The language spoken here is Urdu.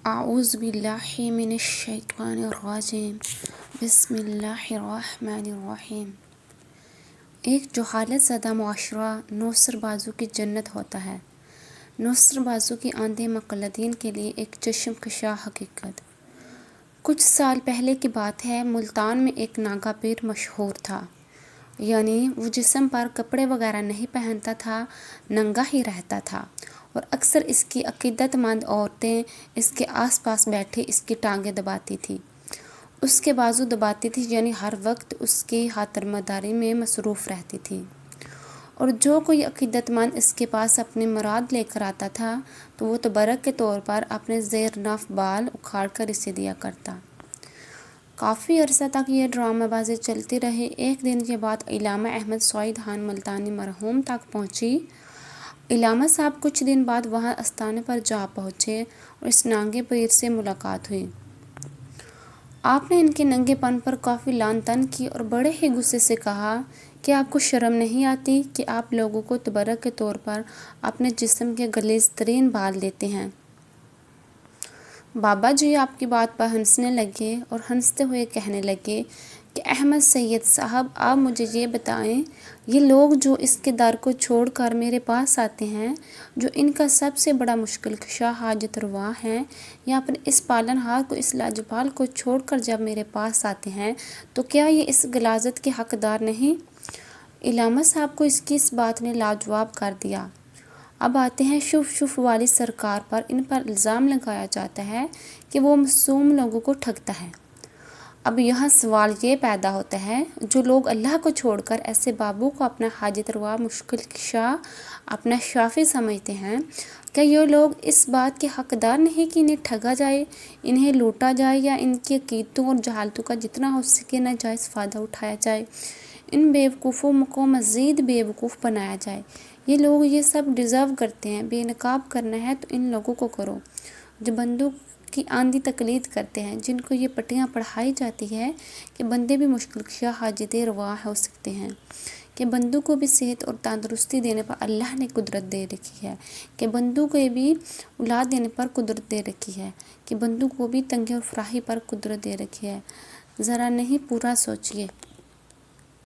اعوذ باللہ من الشیطان الرجیم بسم اللہ الرحمن الرحیم۔ ایک جہالت زدہ معاشرہ نوسر بازو کی جنت ہوتا ہے۔ نوسر بازو کی اندھے مقلدین کے لیے ایک چشم کشا حقیقت۔ کچھ سال پہلے کی بات ہے، ملتان میں ایک ناگا پیر مشہور تھا، یعنی وہ جسم پر کپڑے وغیرہ نہیں پہنتا تھا، ننگا ہی رہتا تھا، اور اکثر اس کی عقیدت مند عورتیں اس کے آس پاس بیٹھی اس کی ٹانگیں دباتی تھیں، اس کے بازو دباتی تھیں، یعنی ہر وقت اس کی خاطرمداری میں مصروف رہتی تھیں۔ اور جو کوئی عقیدت مند اس کے پاس اپنی مراد لے کر آتا تھا تو وہ تبرک کے طور پر اپنے زیر ناف بال اکھاڑ کر اسے دیا کرتا۔ کافی عرصہ تک یہ ڈرامہ بازی چلتی رہی۔ ایک دن یہ بات علامہ احمد سعید خان ملتانی مرحوم تک پہنچی۔ علامہ صاحب کچھ دن بعد وہاں استانے پر جا پہنچے اور اس ننگے پیر سے ملاقات ہوئی۔ آپ نے ان کے ننگے پن پر کافی لعن طعن کی اور بڑے ہی غصے سے کہا کہ آپ کو شرم نہیں آتی کہ آپ لوگوں کو تبرک کے طور پر اپنے جسم کے غلیظ ترین بال دیتے ہیں۔ بابا جی آپ کی بات پر ہنسنے لگے اور ہنستے ہوئے کہنے لگے کہ احمد سید صاحب، آپ مجھے یہ بتائیں، یہ لوگ جو اس کے در کو چھوڑ کر میرے پاس آتے ہیں، جو ان کا سب سے بڑا مشکل کشا حاجت روا ہیں، یا اپنے اس پالن ہار کو، اس لاجپال کو چھوڑ کر جب میرے پاس آتے ہیں تو کیا یہ اس غلاظت کے حقدار نہیں؟ علامہ صاحب کو اس کی اس بات نے لاجواب کر دیا۔ اب آتے ہیں شف شف والی سرکار پر۔ ان پر الزام لگایا جاتا ہے کہ وہ معصوم لوگوں کو ٹھگتا ہے۔ اب یہاں سوال یہ پیدا ہوتا ہے، جو لوگ اللہ کو چھوڑ کر ایسے بابوں کو اپنا حاجت روا، مشکل کشا، اپنا شافی سمجھتے ہیں، کیا یہ لوگ اس بات کے حقدار نہیں کہ انہیں ٹھگا جائے، انہیں لوٹا جائے، یا ان کی عقیدتوں اور جہالتوں کا جتنا ہو سکے ناجائز فائدہ اٹھایا جائے، ان بیوقوفوں کو مزید بیوقوف بنایا جائے؟ یہ لوگ یہ سب ڈیزرو کرتے ہیں۔ بے نقاب کرنا ہے تو ان لوگوں کو کرو جو بندوں کی اندھی تقلید کرتے ہیں، جن کو یہ پٹیاں پڑھائی جاتی ہے کہ بندے بھی مشکل کشا حاجت روا ہو سکتے ہیں، کہ بندوں کو بھی صحت اور تندرستی دینے پر اللہ نے قدرت دے رکھی ہے، کہ بندوں کو بھی اولاد دینے پر قدرت دے رکھی ہے، کہ بندوں کو بھی تنگی اور فراخی پر قدرت دے رکھی ہے۔ ذرا نہیں پورا سوچئے۔